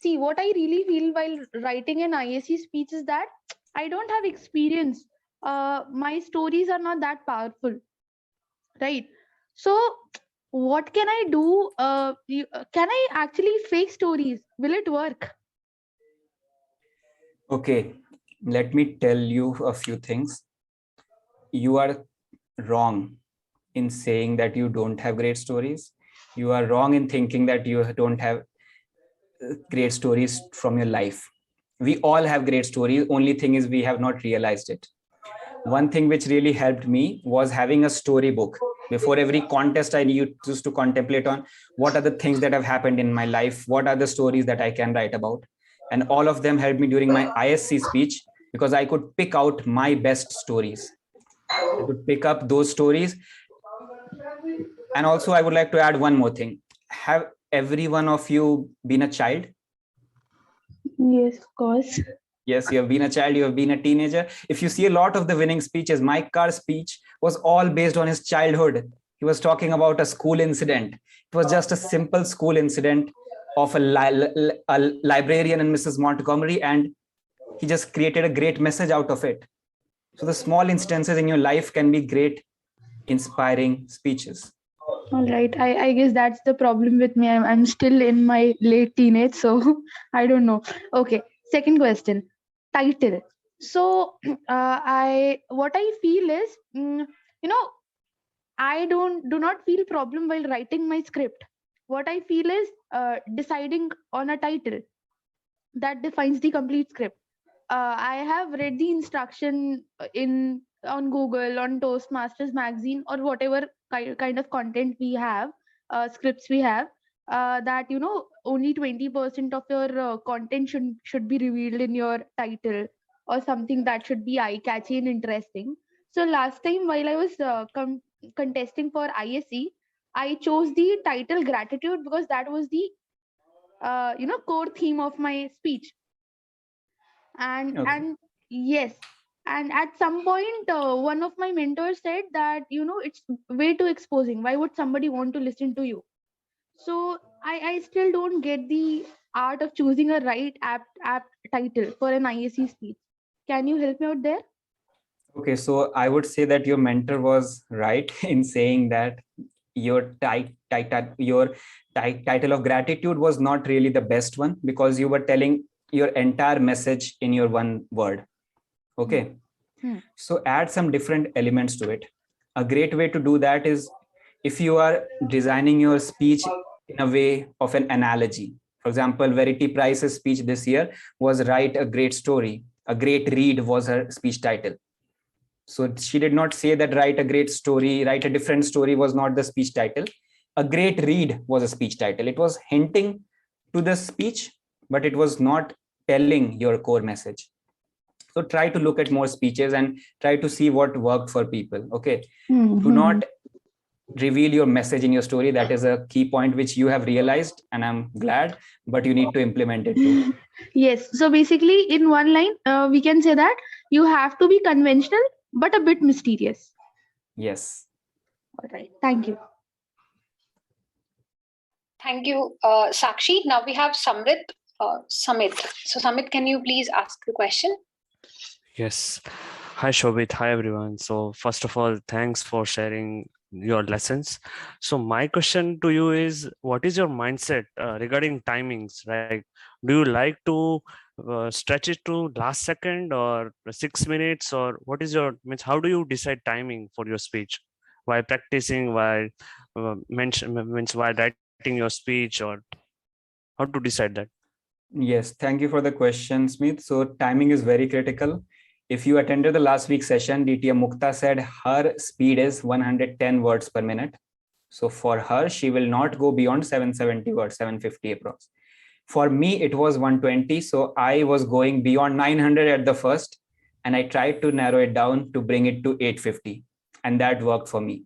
see, what I really feel while writing an ISC speech is that I don't have experience. My stories are not that powerful. Right. So what can I do? Can I actually fake stories? Will it work? Okay, let me tell you a few things. You are wrong in saying that you don't have great stories. You are wrong in thinking that you don't have great stories from your life. We all have great stories. Only thing is we have not realized it. One thing which really helped me was having a storybook. Before every contest, I used to contemplate on what are the things that have happened in my life, what are the stories that I can write about. And all of them helped me during my ISC speech because I could pick out my best stories. I could pick up those stories. And also, I would like to add one more thing. Have every one of you been a child? Yes, of course. Yes, you have been a child, you have been a teenager. If you see a lot of the winning speeches, Mike Carr's speech was all based on his childhood. He was talking about a school incident. It was just a simple school incident of a librarian and Mrs. Montgomery, and he just created a great message out of it. So the small instances in your life can be great, inspiring speeches. All right. I guess that's the problem with me. I'm still in my late teenage, so I don't know. Okay. Second question. Title. So what I feel is, I do not feel problem while writing my script. What I feel is deciding on a title that defines the complete script. I have read the instruction on Google, on Toastmasters magazine, or whatever kind of content we have, scripts we have, that only 20% of your content should be revealed in your title, or something that should be eye-catchy and interesting. So last time while I was contesting for ISE, I chose the title gratitude because that was the core theme of my speech. And Okay. and yes, and at some point one of my mentors said that it's way too exposing. Why would somebody want to listen to you? So I still don't get the art of choosing a right apt title for an ISE speech. Can you help me out there? Okay, so I would say that your mentor was right in saying that your title of gratitude was not really the best one because you were telling your entire message in your one word. Okay. So add some different elements to it. A great way to do that is if you are designing your speech in a way of an analogy. For example, Verity Price's speech this year was Write a Great Story. A Great Read was her speech title. So she did not say that write a great story, write a different story was not the speech title. A great read was a speech title. It was hinting to the speech, but it was not telling your core message. So try to look at more speeches and try to see what worked for people. Okay. Do not reveal your message in your story. That is a key point which you have realized, and I'm glad, but you need to implement it too. Yes. So basically, in one line, we can say that you have to be conventional, but a bit mysterious. Yes. All right. Thank you. Thank you, Sakshi. Now we have Samit. So Samit, can you please ask the question? Yes. Hi, Shobhit. Hi, everyone. So first of all, thanks for sharing your lessons. So my question to you is, what is your mindset regarding timings? Right? Do you like to stretch it to last second or 6 minutes, or what is your means? How do you decide timing for your speech? While practicing, while while writing your speech, or how to decide that? Yes, thank you for the question, Smith. So timing is very critical. If you attended the last week's session, DTM Mukta said her speed is 110 words per minute. So for her, she will not go beyond 770 words, 750 approx. For me, it was 120. So I was going beyond 900 at the first, and I tried to narrow it down to bring it to 850. And that worked for me.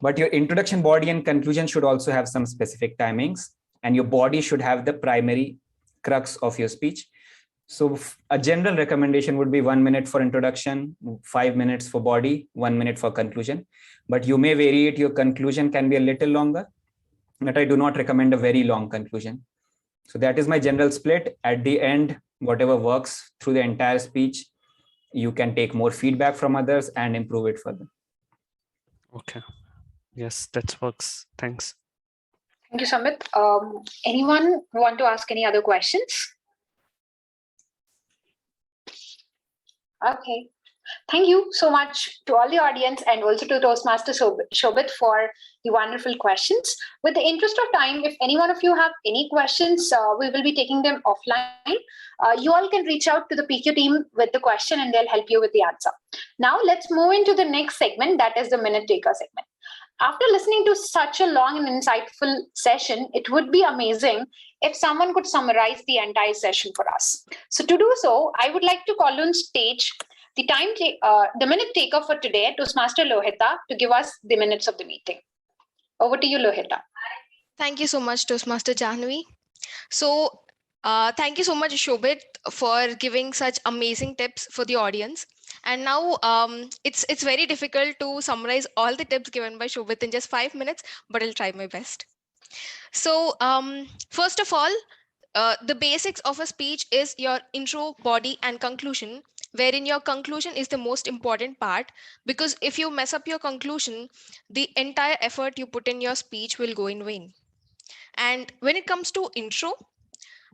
But your introduction, body, and conclusion should also have some specific timings, and your body should have the primary crux of your speech. So a general recommendation would be 1 minute for introduction, 5 minutes for body, 1 minute for conclusion. But you may vary it. Your conclusion can be a little longer, but I do not recommend a very long conclusion. So that is my general split. At the end, whatever works through the entire speech, you can take more feedback from others and improve it further. Okay. Yes, that works. Thanks. Thank you, Samit. Anyone want to ask any other questions? Okay. Thank you so much to all the audience and also to Toastmaster Shobhit for the wonderful questions. With the interest of time, if any one of you have any questions, we will be taking them offline. You all can reach out to the PQ team with the question and they'll help you with the answer. Now let's move into the next segment, that is the minute taker segment. After listening to such a long and insightful session, it would be amazing if someone could summarize the entire session for us. So to do so, I would like to call on stage the minute taker for today, Toastmaster Lohita, to give us the minutes of the meeting. Over to you, Lohita. Thank you so much, Toastmaster Jahnavi. So thank you so much, Shobhit, for giving such amazing tips for the audience. And now it's very difficult to summarize all the tips given by Shobhit in just 5 minutes, but I'll try my best. So first of all, the basics of a speech is your intro, body, and conclusion, wherein your conclusion is the most important part, because if you mess up your conclusion, the entire effort you put in your speech will go in vain. And when it comes to intro,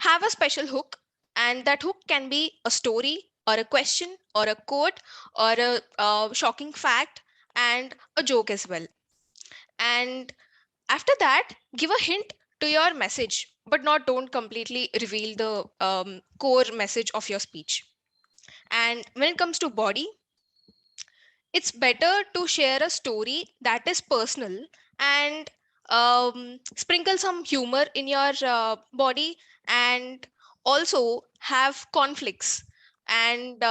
have a special hook, and that hook can be a story or a question or a quote or a shocking fact and a joke as well. And after that, give a hint to your message, but don't completely reveal the core message of your speech. And when it comes to body, it's better to share a story that is personal and sprinkle some humor in your body, and also have conflicts and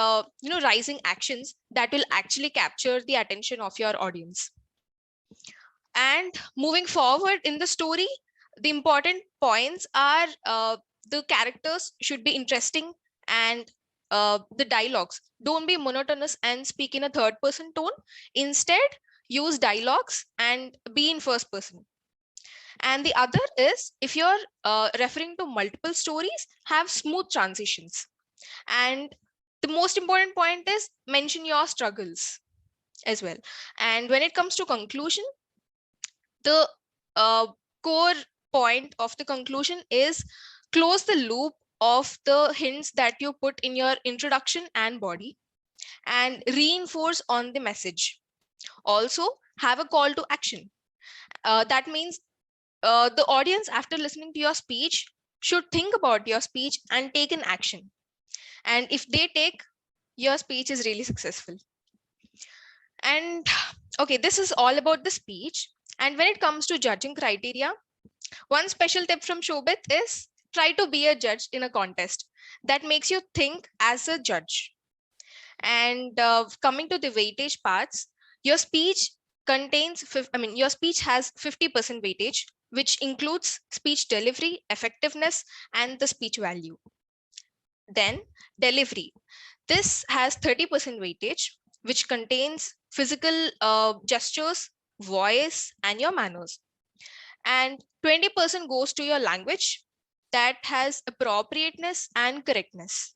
rising actions that will actually capture the attention of your audience. And moving forward in the story, the important points are the characters should be interesting, and the dialogues don't be monotonous and speak in a third person tone. Instead, use dialogues and be in first person. And the other is, if you're referring to multiple stories, have smooth transitions. And the most important point is mention your struggles as well. And when it comes to conclusion, the core point of the conclusion is close the loop of the hints that you put in your introduction and body, and reinforce on the message. Also, have a call to action. That means the audience, after listening to your speech, should think about your speech and take an action. And if they take, your speech is really successful. And okay, this is all about the speech. And when it comes to judging criteria, one special tip from Shobhit is try to be a judge in a contest. That makes you think as a judge. And coming to the weightage parts, your speech your speech has 50% weightage, which includes speech delivery, effectiveness, and the speech value. Then delivery. This has 30% weightage, which contains physical gestures, voice, and your manners. And 20% goes to your language, that has appropriateness and correctness.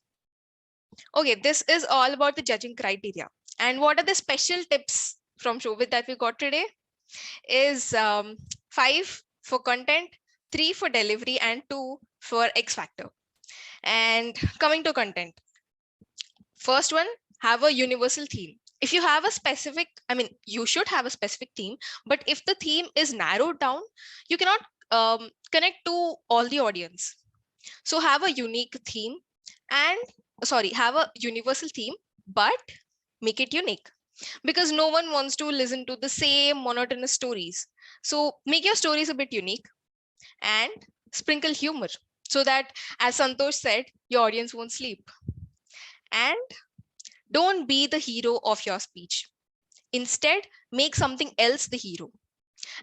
Okay, this is all about the judging criteria. And what are the special tips from Shobhit that we got today? Is 5 for content, 3 for delivery, and 2 for X factor. And coming to content, first one, have a universal theme. If you have a specific, you should have a specific theme, but if the theme is narrowed down, you cannot connect to all the audience. So have a unique theme have a universal theme, but make it unique, because no one wants to listen to the same monotonous stories. So make your stories a bit unique and sprinkle humor, so that, as Santosh said, your audience won't sleep. And don't be the hero of your speech. Instead, make something else the hero,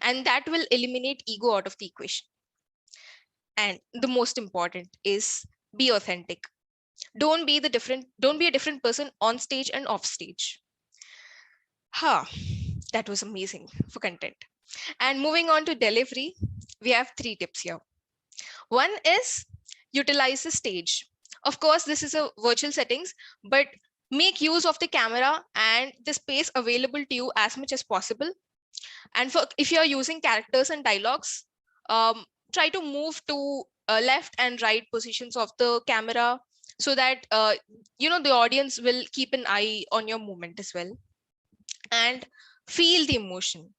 and that will eliminate ego out of the equation. And the most important is be authentic. Don't be a different person on stage and off stage. That was amazing for content. And moving on to delivery, we have 3 tips here. One is utilize the stage. Of course, this is a virtual settings, but make use of the camera and the space available to you as much as possible. And if you're using characters and dialogues, try to move to left and right positions of the camera, so that the audience will keep an eye on your movement as well. And feel the emotion.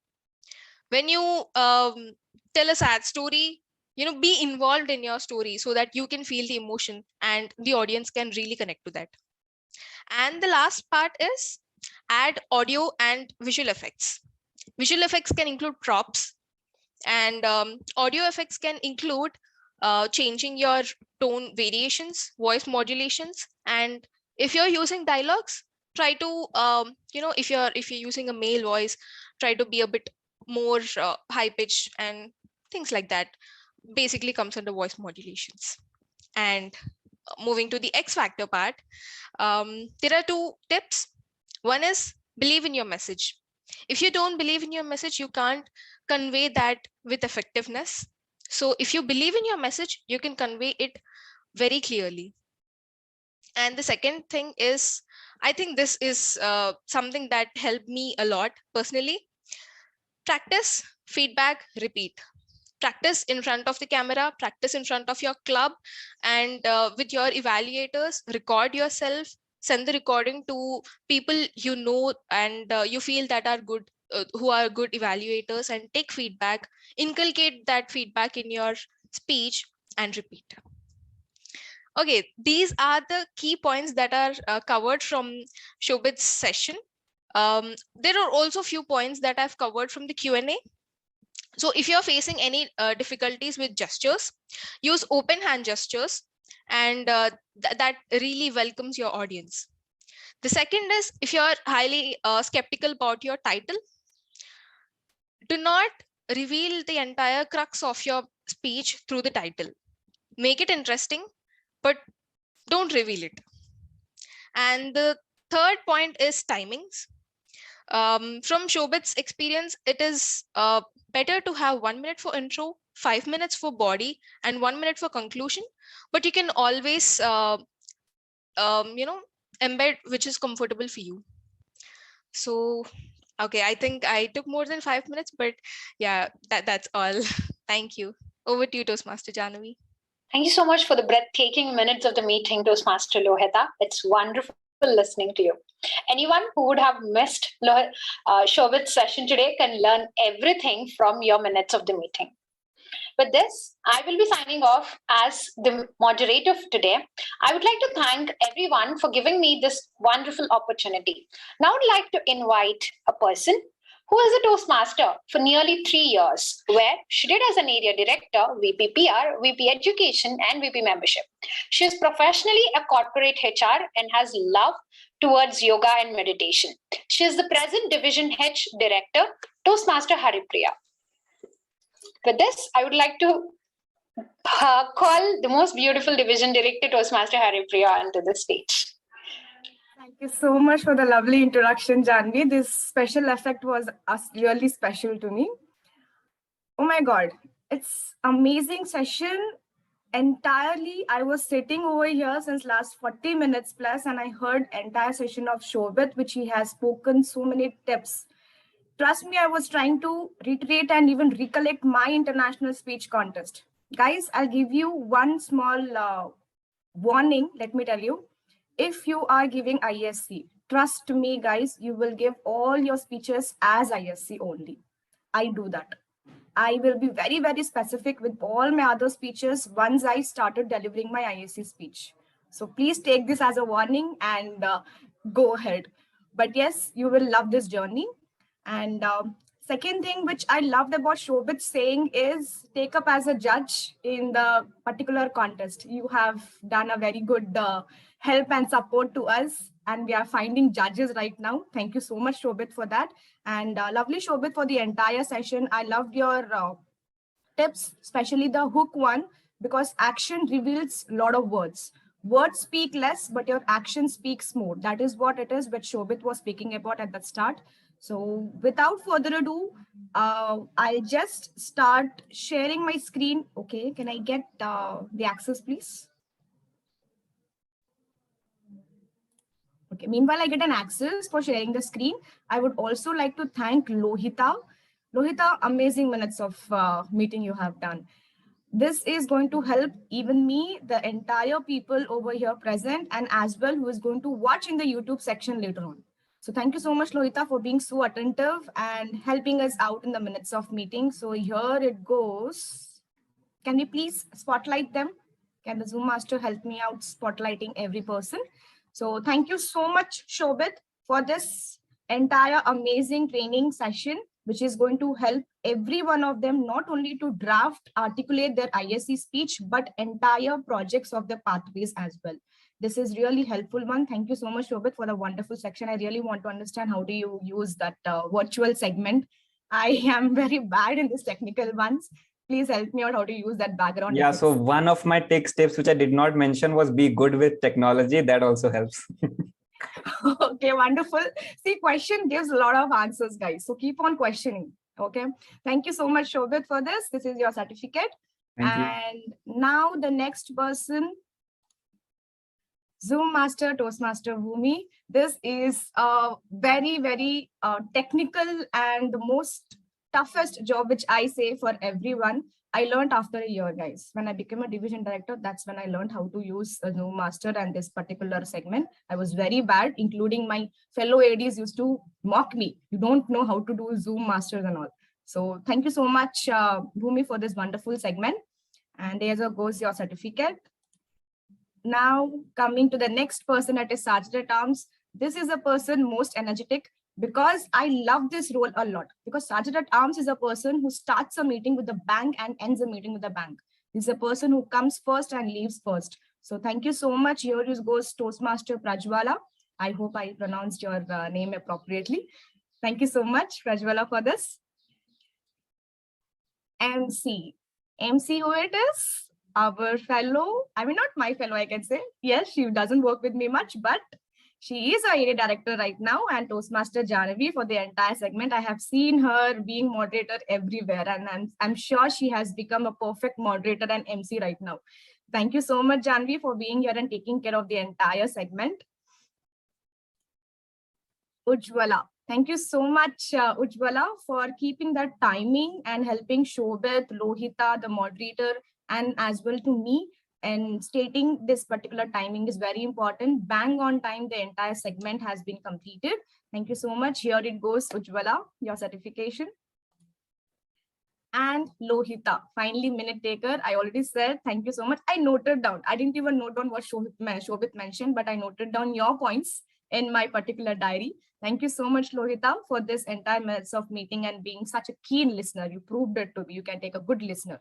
When you tell a sad story, be involved in your story so that you can feel the emotion and the audience can really connect to that. And the last part is add audio and visual effects. Visual effects can include props, and audio effects can include changing your tone variations, voice modulations, and if you're using dialogues, try to if you're using a male voice, try to be a bit more high pitched and things like that. Basically comes under voice modulations. And moving to the X factor part, there are 2 tips. One is believe in your message. If you don't believe in your message, you can't convey that with effectiveness. So if you believe in your message, you can convey it very clearly. And the second thing is, I think this is something that helped me a lot personally. Practice, feedback, repeat. Practice in front of the camera, practice in front of your club, and with your evaluators, record yourself, send the recording to people and you feel that are good, who are good evaluators, and take feedback, inculcate that feedback in your speech, and repeat. Okay, these are the key points that are covered from Shobhit's session. There are also few points that I've covered from the Q&A. So if you're facing any difficulties with gestures, use open hand gestures, and that really welcomes your audience. The second is, if you're highly skeptical about your title, do not reveal the entire crux of your speech through the title. Make it interesting, but don't reveal it. And the third point is timings. From Shobhit's experience, it is better to have 1 minute for intro, 5 minutes for body, and 1 minute for conclusion. But you can always, embed which is comfortable for you. So, okay, I think I took more than 5 minutes, but yeah, that's all. Thank you. Over to you, Toastmaster Jahnavi. Thank you so much for the breathtaking minutes of the meeting, Toastmaster Lohita. It's wonderful listening to you. Anyone who would have missed Shobhit's session today can learn everything from your minutes of the meeting. With this, I will be signing off as the moderator for today. I would like to thank everyone for giving me this wonderful opportunity. Now I'd like to invite a person who is a Toastmaster for nearly 3 years, where she did as an area director, VP PR, VP Education, and VP Membership. She is professionally a corporate HR and has love towards yoga and meditation. She is the present Division H Director, Toastmaster Haripriya. With this, I would like to call the most beautiful Division Director, Toastmaster Haripriya, onto the stage. Thank you so much for the lovely introduction, Janvi. This special effect was really special to me. Oh my God, it's amazing session. Entirely, I was sitting over here since last 40 minutes plus, and I heard entire session of Shobhit, which he has spoken so many tips. Trust me, I was trying to reiterate and even recollect my international speech contest. Guys, I'll give you one small warning, let me tell you. If you are giving ISC, trust me, guys, you will give all your speeches as ISC only. I do that. I will be very, very specific with all my other speeches once I started delivering my ISC speech. So please take this as a warning and go ahead. But yes, you will love this journey. And second thing which I loved about Shobhit saying is take up as a judge in the particular contest. You have done a very good help and support to us, and we are finding judges right now. Thank you so much, Shobhit, for that. And lovely, Shobhit, for the entire session. I loved your tips, especially the hook one, because action reveals a lot of words. Words speak less, but your action speaks more. That is what it is, which Shobhit was speaking about at the start. So without further ado, I'll just start sharing my screen. Okay, can I get the access, please? Okay, meanwhile, I get an access for sharing the screen. I would also like to thank Lohita. Lohita, amazing minutes of meeting you have done. This is going to help even me, the entire people over here present, and as well who is going to watch in the YouTube section later on. So thank you so much, Lohita, for being so attentive and helping us out in the minutes of meeting. So here it goes. Can we please spotlight them? Can the Zoom master help me out spotlighting every person? So thank you so much, Shobhit, for this entire amazing training session, which is going to help every one of them not only to draft, articulate their ISC speech, but entire projects of the pathways as well. This is really helpful one. Thank you so much, Shobhit, for the wonderful section. I really want to understand how do you use that virtual segment. I am very bad in these technical ones. Please help me out how to use that background. Yeah, effects. so one of my tips which I did not mention was be good with technology. That also helps. Okay, wonderful. See, question gives a lot of answers, guys. So keep on questioning. Okay. Thank you so much, Shobhit, for this. This is your certificate. Thank you. And now the next person, Zoom Master, Toastmaster Bhumi. This is a very, very technical and the most toughest job, which I say for everyone. I learned after a year, guys. When I became a division director, that's when I learned how to use a Zoom Master and this particular segment. I was very bad, including my fellow ADs used to mock me. You don't know how to do Zoom Masters and all. So thank you so much, Bhumi, for this wonderful segment. And there goes your certificate. Now coming to the next person at Sergeant at Arms. This is a person most energetic because I love this role a lot, because Sergeant at Arms is a person who starts a meeting with the bank and ends a meeting with the bank. This is a person who comes first and leaves first. So thank you so much. Here goes Toastmaster Prajwala. I hope I pronounced your name appropriately. Thank you so much, Prajwala, for this. MC who it is? Our fellow, I mean, not my fellow, I can say. Yes, she doesn't work with me much, but she is a area director right now and Toastmaster Janavi for the entire segment. I have seen her being moderator everywhere, and I'm sure she has become a perfect moderator and MC right now. Thank you so much, Janavi, for being here and taking care of the entire segment. Ujjwala. Thank you so much, Ujjwala, for keeping that timing and helping Shobhit, Lohita, the moderator, and as well to me, and stating this particular timing is very important. Bang on time, the entire segment has been completed. Thank you so much. Here it goes, Ujjwala, your certification. And Lohita, finally minute taker. I already said, thank you so much. I noted down. I didn't even note down what Shobhit mentioned, but I noted down your points in my particular diary. Thank you so much, Lohita, for this entire minutes of meeting and being such a keen listener. You proved it to me. You can take a good listener.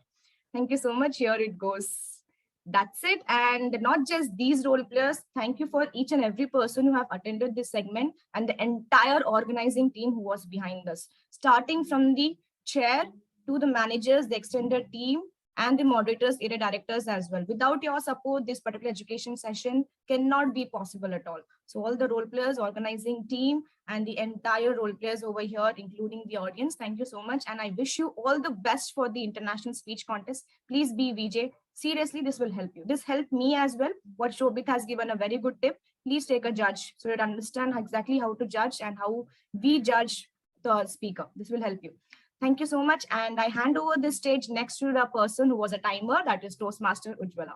Thank you so much. Here it goes. That's it. And not just these role players. Thank you for each and every person who have attended this segment and the entire organizing team who was behind us, starting from the chair to the managers, the extended team, and the moderators, area directors as well. Without your support, this particular education session cannot be possible at all. So all the role players, organizing team, and the entire role players over here, including the audience, thank you so much. And I wish you all the best for the international speech contest. Please be VJ. Seriously, this will help you. This helped me as well. What Shobhit has given a very good tip. Please take a judge so you understand exactly how to judge and how we judge the speaker. This will help you. Thank you so much. And I hand over the stage next to the person who was a timer, that is Toastmaster Ujjwala.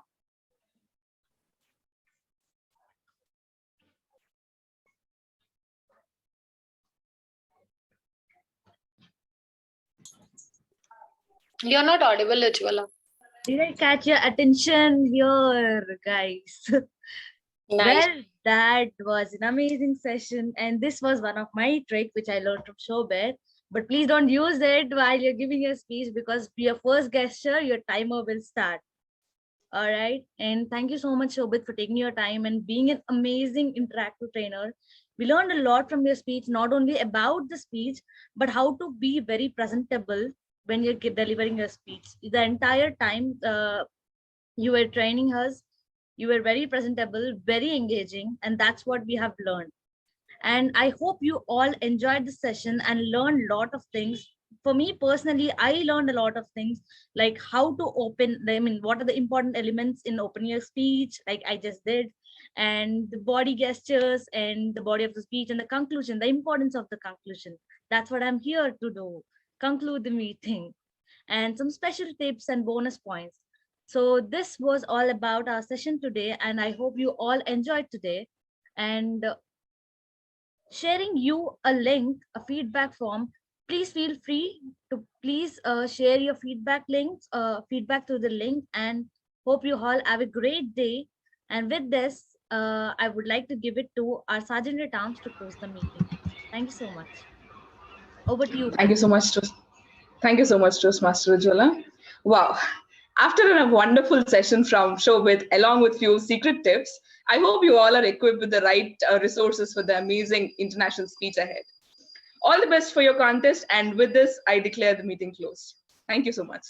You're not audible, Ujjwala. Did I catch your attention here, guys? Nice. Well, that was an amazing session. And this was one of my tricks, which I learned from Shobhit. But please don't use it while you're giving your speech, because your first gesture, your timer will start. All right. And thank you so much, Shobhit, for taking your time and being an amazing interactive trainer. We learned a lot from your speech, not only about the speech, but how to be very presentable when you're delivering your speech. The entire time you were training us, you were very presentable, very engaging, and that's what we have learned. And I hope you all enjoyed the session and learned a lot of things. For me personally, I learned a lot of things, like how to open, what are the important elements in opening your speech, like I just did, and the body gestures and the body of the speech and the conclusion, the importance of the conclusion. That's what I'm here to do, conclude the meeting. and some special tips and bonus points. So this was all about our session today, and I hope you all enjoyed today. And sharing you a link, a feedback form, please feel free to please share your feedback links, feedback through the link, and hope you all have a great day. And with this, I would like to give it to our Sergeant at Arms to close the meeting. Thank you so much. Over to you. Thank you so much. Thank you so much, Toastmaster Ujjwala. Wow. After a wonderful session from Shobhit, along with few secret tips, I hope you all are equipped with the right resources for the amazing international speech ahead. All the best for your contest. And with this, I declare the meeting closed. Thank you so much.